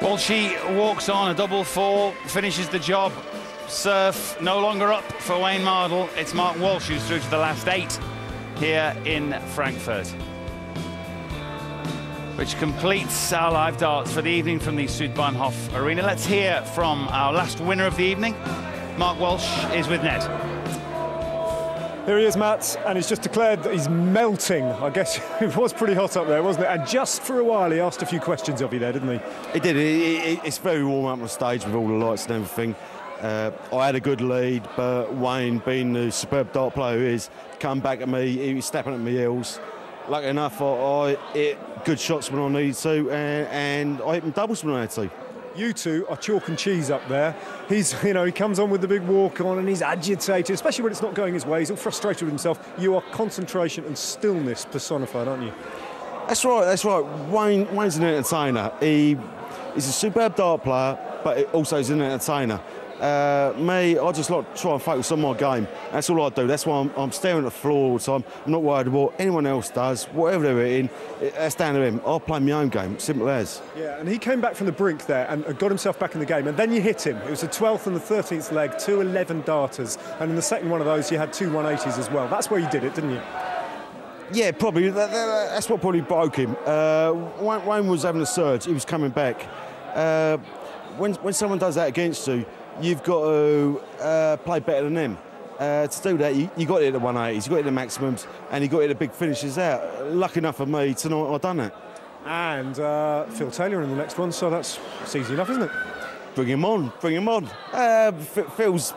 Walshy walks on a double four, finishes the job. Surf no longer up for Wayne Mardle. It's Mark Walsh who's through to the last 8 here in Frankfurt, which completes our live darts for the evening from the Südbahnhof Arena. Let's hear from our last winner of the evening. Mark Walsh is with Ned. Here he is, Matt, and he's just declared that he's melting. I guess it was pretty hot up there, wasn't it? And just for a while, he asked a few questions of you there, didn't he? He did. It's very warm up on stage with all the lights and everything. I had a good lead, but Wayne, being the superb dart player he is, come back at me. He was stepping at my heels. Lucky enough, I hit good shots when I needed to, and I hit them doubles when I had to. You two are chalk and cheese up there. He's, you know, he comes on with the big walk on and he's agitated, especially when it's not going his way. He's all frustrated with himself. You are concentration and stillness personified, aren't you? That's right, that's right. Wayne's an entertainer. He's a superb dart player, but also he's an entertainer. Me, I just like to try and focus on my game. That's all I do. That's why I'm staring at the floor all the time. I'm not worried about what anyone else does. Whatever they're hitting, that's down to him. I'll play my own game, simple as. Yeah, and he came back from the brink there and got himself back in the game. And then you hit him. It was the 12th and the 13th leg, 2 11 darters. And in the second one of those, you had 2 180s as well. That's where you did it, didn't you? Yeah, probably. That's what probably broke him. Wayne was having a surge. He was coming back. When someone does that against you, you've got to play better than them. To do that, you got to hit the 180s, you got to hit the maximums, and you got to hit the big finishes out. Lucky enough for me, tonight I've done that. And Phil Taylor in the next one, so that's easy enough, isn't it? Bring him on, bring him on. Phil's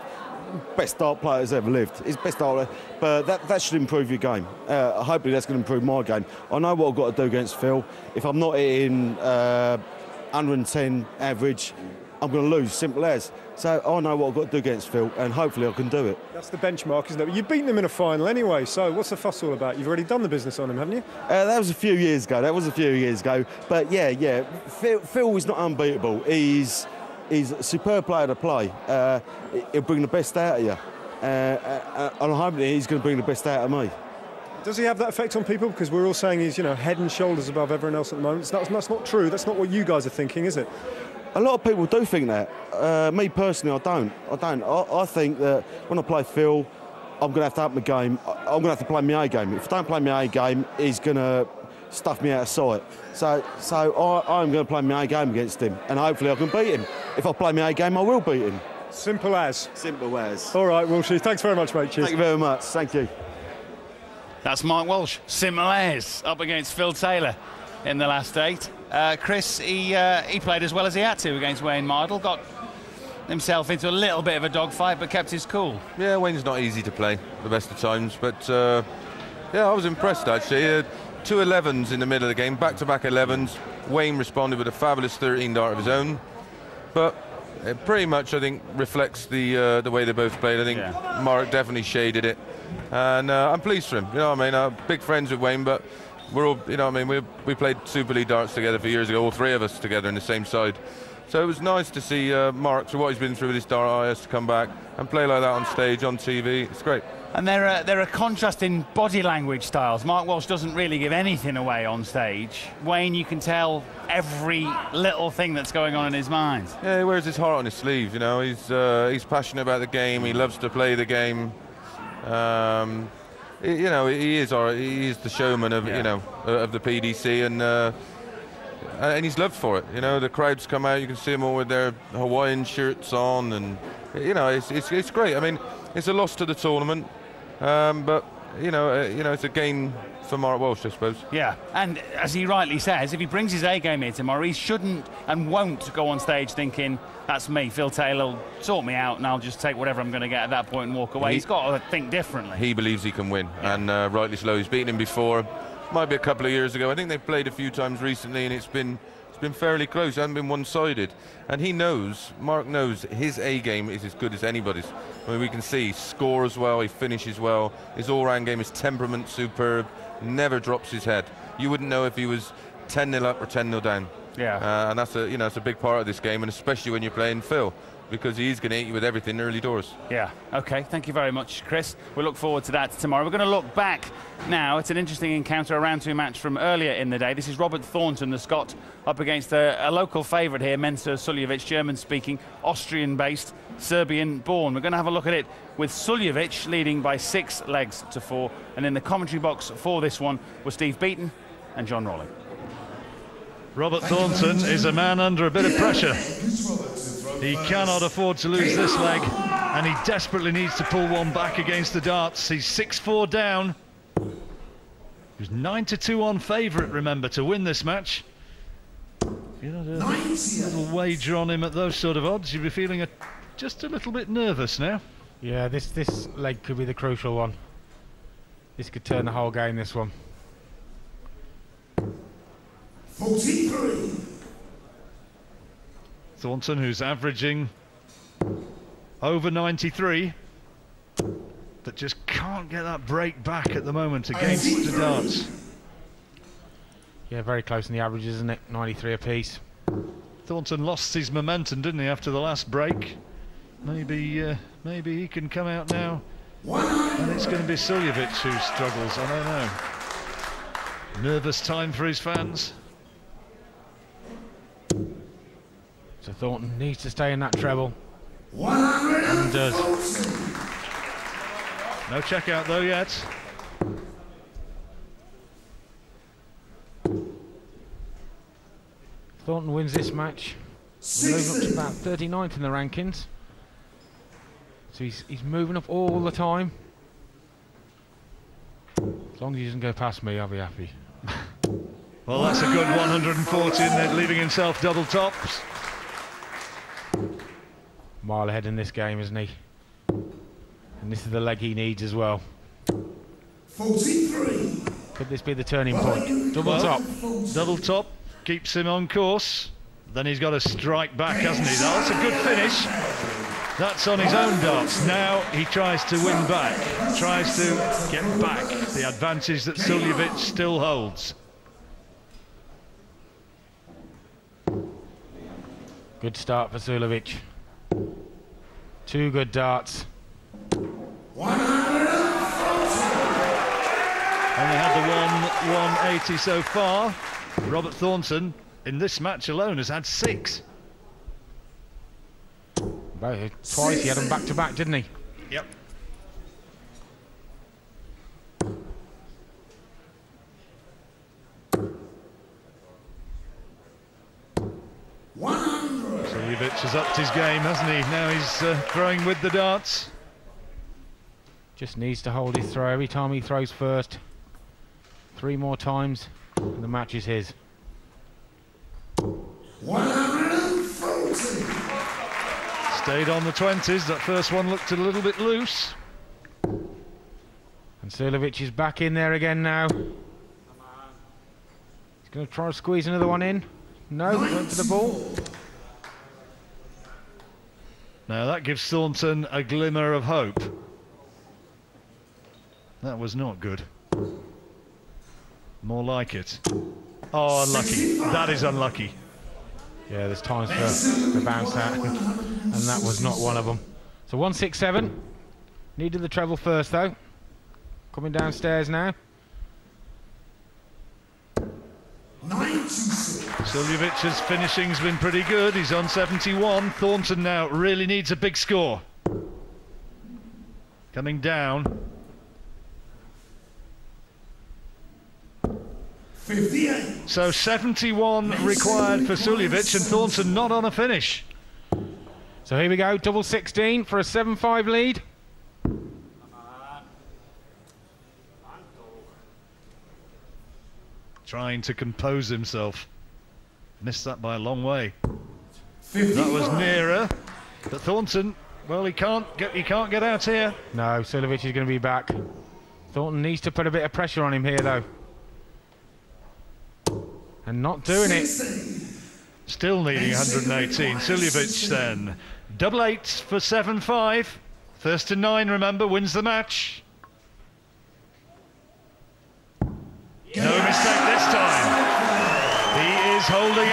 best dart player has ever lived. He's best dart player, but that should improve your game. Hopefully that's going to improve my game. I know what I've got to do against Phil. If I'm not hitting 110 average, I'm going to lose, simple as. So I know what I've got to do against Phil, and hopefully I can do it. That's the benchmark, isn't it? You've beaten him in a final anyway, so what's the fuss all about? You've already done the business on him, haven't you? That was a few years ago. But yeah, Phil is not unbeatable. He's a superb player to play. He'll bring the best out of you. And I'm hoping he's going to bring the best out of me. Does he have that effect on people? Because we're all saying he's, head and shoulders above everyone else at the moment. That's not true. That's not what you guys are thinking, is it? A lot of people do think that. Me personally, I don't. I think that when I play Phil, I'm going to have to up my game. I'm going to have to play my A game. If I don't play my A game, he's going to stuff me out of sight. So I'm going to play my A game against him, and hopefully I can beat him. If I play my A game, I will beat him. Simple as. Simple as. All right, Walshy. Thanks very much, mate. Cheers. Thank you very much. Thank you. That's Mark Walsh, simple as, up against Phil Taylor in the last 8. Chris, he played as well as he had to against Wayne Mardle, got himself into a little bit of a dogfight, but kept his cool. Yeah, Wayne's not easy to play the best of times, but yeah, I was impressed actually. 2 11s in the middle of the game, back-to-back 11s. Wayne responded with a fabulous 13 dart of his own, but it pretty much, I think, reflects the way they both played. I think Mark definitely shaded it, and I'm pleased for him. You know what I mean? I'm big friends with Wayne, but we're all, you know what I mean, we played Super League darts together for years ago, all 3 of us together in the same side. So it was nice to see Mark, through what he's been through with his dart IS, to come back and play like that on stage, on TV. It's great. And there are contrast in body language styles. Mark Walsh doesn't really give anything away on stage. Wayne, you can tell every little thing that's going on in his mind. Yeah, he wears his heart on his sleeve, you know. He's passionate about the game, he loves to play the game. You know, he is the showman of of the PDC, and he's loved for it. You know, the crowds come out, you can see them all with their Hawaiian shirts on, and you know, it's great. I mean, it's a loss to the tournament, but you know, it's a gain for Mark Walsh, I suppose. Yeah, and as he rightly says, if he brings his A game here tomorrow, he shouldn't and won't go on stage thinking, that's me, Phil Taylor will sort me out and I'll just take whatever I'm going to get at that point and walk away. He's got to think differently. He believes he can win, and rightly so. He's beaten him before, might be a couple of years ago. I think they've played a few times recently, and it's been fairly close. It hasn't been one-sided, and he knows, Mark knows, his A game is as good as anybody's. I mean, we can see he scores well, he finishes well, his all-round game, his temperament superb, never drops his head. You wouldn't know if he was 10-0 up or 10-0 down. Yeah. And that's a big part of this game, and especially when you're playing Phil. because he's going to hit you with everything early doors. Yeah, okay, thank you very much, Chris. We look forward to that tomorrow. We're going to look back now. It's an interesting encounter, a round 2 match from earlier in the day. This is Robert Thornton, the Scot, up against a local favourite here, Mensur Suljovic, German-speaking, Austrian-based, Serbian-born. We're going to have a look at it with Suljovic leading by 6 legs to 4. And in the commentary box for this one were Steve Beaton and John Rawling. Robert Thornton is a man under a bit of pressure. He cannot afford to lose this leg, and he desperately needs to pull one back against the darts. He's 6-4 down. He was 9-2 on favourite, remember, to win this match. You know, a little wager on him at those sort of odds, you'd be feeling just a little bit nervous now. Yeah, this leg could be the crucial one. This could turn the whole game, this one. 43. Thornton, who's averaging over 93, but just can't get that break back at the moment against the darts. Yeah, very close in the averages, isn't it? 93 apiece. Thornton lost his momentum, didn't he, after the last break? Maybe he can come out now, and it's going to be Suljovic who struggles. I don't know. Nervous time for his fans. So Thornton needs to stay in that treble. And does. No check out though yet. Thornton wins this match. Moving up to about 39th in the rankings. So he's moving up all the time. As long as he doesn't go past me, I'll be happy. Well, that's a good 140, isn't it? Leaving himself double tops. Mile ahead in this game, isn't he? And this is the leg he needs as well. 43. Could this be the turning point? Double top. Double top keeps him on course. Then he's got to strike back, hasn't he? That's a good finish. That's on his own darts. Now he tries to win back. Tries to get back the advantage that Suljovic still holds. Good start for Suljovic. 2 good darts. Only had the 180 so far. Robert Thornton in this match alone has had 6. Twice he had them back to back, didn't he? Yep. Suljovic has upped his game, hasn't he? Now he's throwing with the darts. Just needs to hold his throw every time he throws first. 3 more times, and the match is his. 140. Stayed on the 20s. That first one looked a little bit loose. And Suljovic is back in there again now. He's going to try to squeeze another one in. No, went for the ball. Now that gives Thornton a glimmer of hope. That was not good. More like it. Oh, unlucky. That is unlucky. Yeah, there's times for bounce that, and that was not one of them. So 167. Needed the treble first though. Coming downstairs now. 96. Suljovic's finishing's been pretty good. He's on 71. Thornton now really needs a big score. Coming down. 58. So 71 required for Suljovic, and Thornton not on a finish. So here we go, double 16 for a 7-5 lead. Trying to compose himself. Missed that by a long way. 55. That was nearer. But Thornton, well, he can't get out here. No, Suljovic is going to be back. Thornton needs to put a bit of pressure on him here though. And not doing it. Still needing 118. Suljovic then. Double 8 for 7-5. First to 9, remember, wins the match. No mistake this time. He is holding